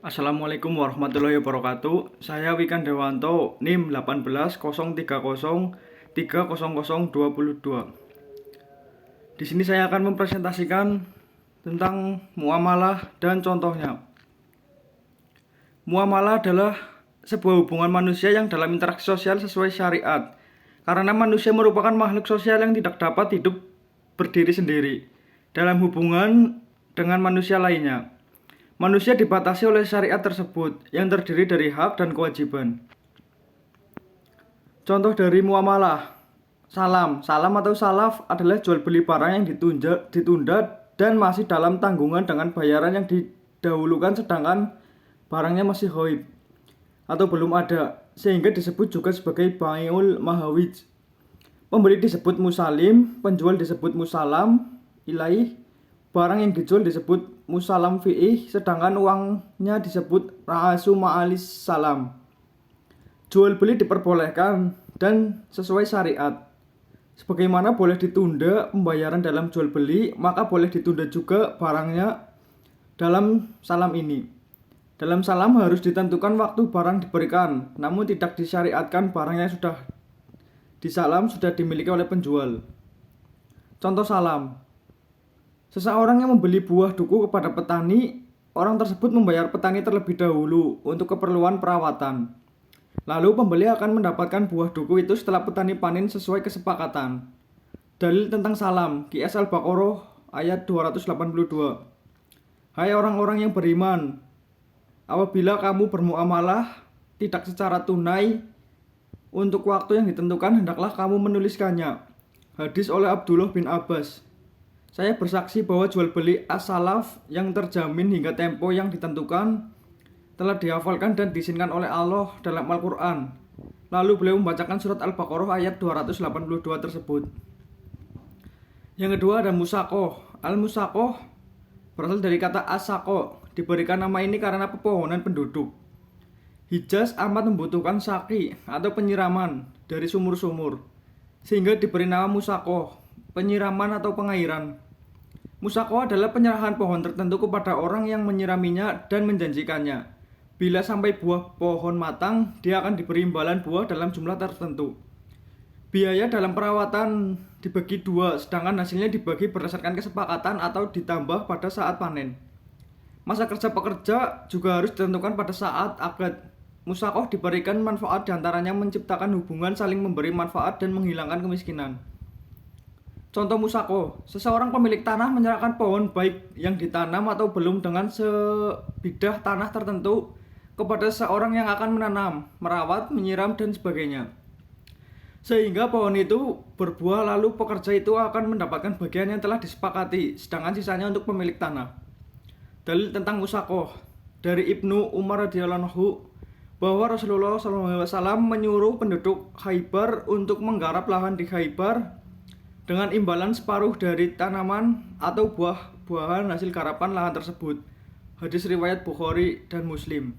Assalamualaikum warahmatullahi wabarakatuh. Saya Wikan Dewanto, NIM 180303002022. Di sini saya akan mempresentasikan tentang muamalah dan contohnya. Muamalah adalah sebuah hubungan manusia yang dalam interaksi sosial sesuai syariat. Karena manusia merupakan makhluk sosial yang tidak dapat hidup berdiri sendiri dalam hubungan dengan manusia lainnya. Manusia dibatasi oleh syariat tersebut yang terdiri dari hak dan kewajiban. Contoh dari muamalah: salam atau salaf adalah jual beli barang yang ditunda dan masih dalam tanggungan dengan bayaran yang didahulukan sedangkan barangnya masih ghaib atau belum ada, sehingga disebut juga sebagai bai'ul mahawij. Pembeli disebut musalim, penjual disebut musalam ilaih, barang yang dijual disebut musalam fi'ih, sedangkan uangnya disebut ra'asu ma'alis salam. Jual beli diperbolehkan dan sesuai syariat. Sebagaimana boleh ditunda pembayaran dalam jual beli, maka boleh ditunda juga barangnya dalam salam ini. Dalam salam harus ditentukan waktu barang diberikan, namun tidak disyariatkan barang yang sudah disalam sudah dimiliki oleh penjual. Contoh salam: seseorang yang membeli buah duku kepada petani, orang tersebut membayar petani terlebih dahulu untuk keperluan perawatan. Lalu pembeli akan mendapatkan buah duku itu setelah petani panen sesuai kesepakatan. Dalil tentang salam, QS Al-Baqarah ayat 282. Hai orang-orang yang beriman, apabila kamu bermuamalah tidak secara tunai untuk waktu yang ditentukan, hendaklah kamu menuliskannya. Hadis oleh Abdullah bin Abbas. Saya bersaksi bahwa jual beli as-salaf yang terjamin hingga tempo yang ditentukan telah dihafalkan dan diizinkan oleh Allah dalam Al-Quran. Lalu beliau membacakan surat Al-Baqarah ayat 282 tersebut. Yang kedua ada musaqah. Al-musaqah berasal dari kata as-saqo. Diberikan nama ini karena pepohonan penduduk Hijaz amat membutuhkan saki atau penyiraman dari sumur-sumur, sehingga diberi nama musaqah, penyiraman atau pengairan. Musaqah adalah penyerahan pohon tertentu kepada orang yang menyiraminya dan menjanjikannya. Bila sampai buah pohon matang, dia akan diberi imbalan buah dalam jumlah tertentu. Biaya dalam perawatan dibagi dua, sedangkan hasilnya dibagi berdasarkan kesepakatan atau ditambah pada saat panen. Masa kerja pekerja juga harus ditentukan pada saat akad. Musaqah diberikan manfaat diantaranya menciptakan hubungan saling memberi manfaat dan menghilangkan kemiskinan. Contoh musaqah: seseorang pemilik tanah menyerahkan pohon baik yang ditanam atau belum dengan sebidah tanah tertentu kepada seseorang yang akan menanam, merawat, menyiram, dan sebagainya, sehingga pohon itu berbuah. Lalu pekerja itu akan mendapatkan bagian yang telah disepakati, sedangkan sisanya untuk pemilik tanah. Dalil tentang musaqah dari Ibnu Umar radhiyallahu anhu bahwa Rasulullah SAW menyuruh penduduk Khaybar untuk menggarap lahan di Khaybar dengan imbalan separuh dari tanaman atau buah-buahan hasil garapan lahan tersebut. Hadis riwayat Bukhari dan Muslim.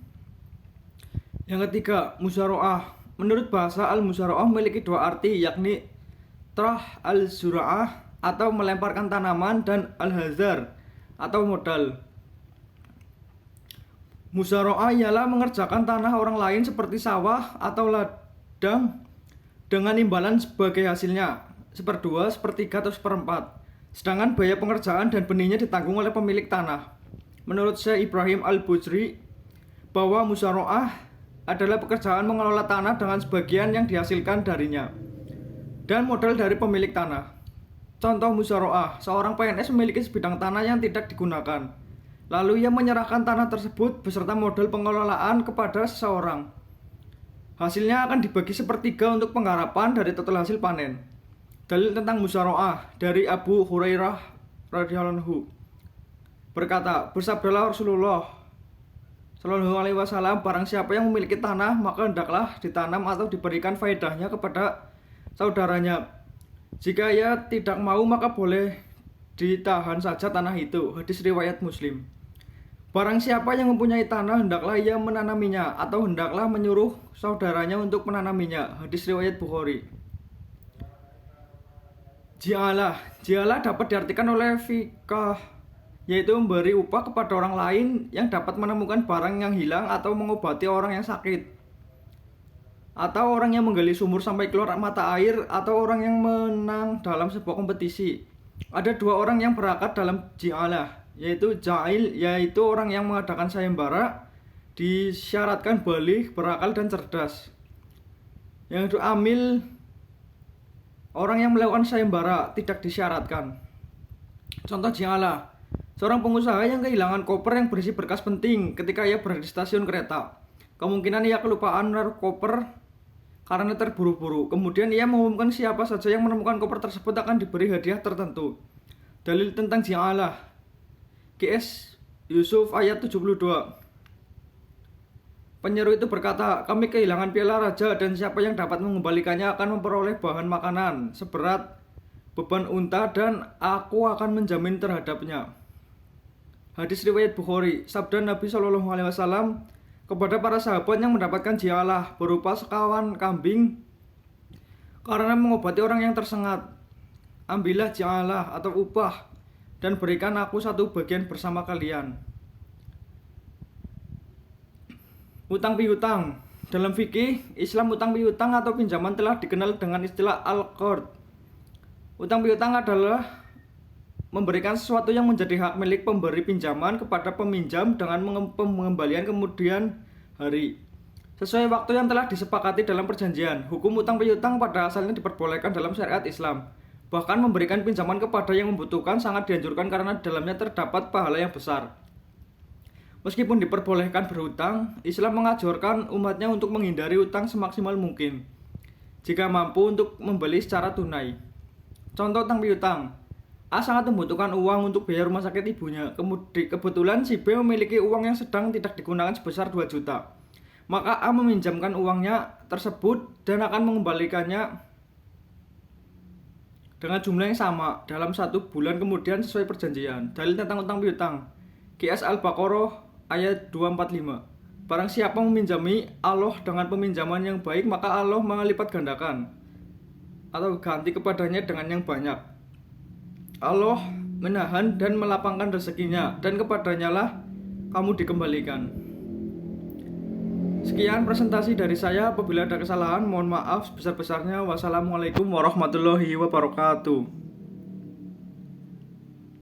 Yang ketiga, musyara'ah. Menurut bahasa al-musyara'ah memiliki dua arti, yakni trah al-zura'ah atau melemparkan tanaman dan al-hazar atau modal. Musyara'ah ialah mengerjakan tanah orang lain seperti sawah atau ladang dengan imbalan sebagai hasilnya, seperdua, sepertiga, atau seperempat. Sedangkan biaya pengerjaan dan benihnya ditanggung oleh pemilik tanah. Menurut Syekh Ibrahim Al-Bujri, bahwa musyara'ah adalah pekerjaan mengelola tanah dengan sebagian yang dihasilkan darinya dan modal dari pemilik tanah. Contoh musyara'ah: seorang PNS memiliki sebidang tanah yang tidak digunakan. Lalu ia menyerahkan tanah tersebut beserta modal pengelolaan kepada seseorang. Hasilnya akan dibagi sepertiga untuk penggarapan dari total hasil panen. Dalil tentang musyara'ah dari Abu Hurairah radhiyallahu anhu berkata, bersabdalah Rasulullah Shallallahu alaihi wasallam, barang siapa yang memiliki tanah maka hendaklah ditanam atau diberikan faedahnya kepada saudaranya. Jika ia tidak mau maka boleh ditahan saja tanah itu. Hadis riwayat Muslim. Barang siapa yang mempunyai tanah, hendaklah ia menanaminya atau hendaklah menyuruh saudaranya untuk menanaminya. Hadis riwayat Bukhari. Ji'alah dapat diartikan oleh yaitu memberi upah kepada orang lain yang dapat menemukan barang yang hilang atau mengobati orang yang sakit, atau orang yang menggali sumur sampai keluar mata air, atau orang yang menang dalam sebuah kompetisi. Ada dua orang yang berakat dalam ji'alah, yaitu ja'il, yaitu orang yang mengadakan sayembara, disyaratkan baligh, berakal dan cerdas. Yang itu amil, orang yang melakukan sayembara, tidak disyaratkan. Contoh ji'alah, seorang pengusaha yang kehilangan koper yang berisi berkas penting ketika ia berada di stasiun kereta. Kemungkinan ia kelupaan menaruh koper karena terburu-buru. Kemudian ia mengumumkan siapa saja yang menemukan koper tersebut akan diberi hadiah tertentu. Dalil tentang ji'alah, QS Yusuf ayat 72. Penyeru itu berkata, kami kehilangan piala raja dan siapa yang dapat mengembalikannya akan memperoleh bahan makanan seberat beban unta dan aku akan menjamin terhadapnya. Hadis riwayat Bukhari. Sabda Nabi SAW kepada para sahabat yang mendapatkan ji'alah berupa sekawan kambing karena mengobati orang yang tersengat, ambillah ji'alah atau upah dan berikan aku satu bagian bersama kalian. Utang piutang. Dalam fikih Islam, utang piutang atau pinjaman telah dikenal dengan istilah al-qard. Utang piutang adalah memberikan sesuatu yang menjadi hak milik pemberi pinjaman kepada peminjam dengan pengembalian kemudian hari sesuai waktu yang telah disepakati dalam perjanjian. Hukum utang piutang pada asalnya diperbolehkan dalam syariat Islam. Bahkan memberikan pinjaman kepada yang membutuhkan sangat dianjurkan karena di dalamnya terdapat pahala yang besar. Meskipun diperbolehkan berhutang, Islam mengajarkan umatnya untuk menghindari utang semaksimal mungkin jika mampu untuk membeli secara tunai. Contoh utang piutang. A sangat membutuhkan uang untuk biaya rumah sakit ibunya. Kebetulan si B memiliki uang yang sedang tidak digunakan sebesar 2 juta. Maka A meminjamkan uangnya tersebut dan akan mengembalikannya dengan jumlah yang sama dalam 1 bulan kemudian sesuai perjanjian. Dalil tentang utang piutang, QS Al-Baqarah ayat 245. Barang siapa meminjami Allah dengan peminjaman yang baik, maka Allah melipat gandakan atau ganti kepadanya dengan yang banyak. Allah menahan dan melapangkan rezekinya, dan kepadanya lah kamu dikembalikan. Sekian presentasi dari saya. Apabila ada kesalahan, mohon maaf sebesar-besarnya. Wassalamualaikum warahmatullahi wabarakatuh.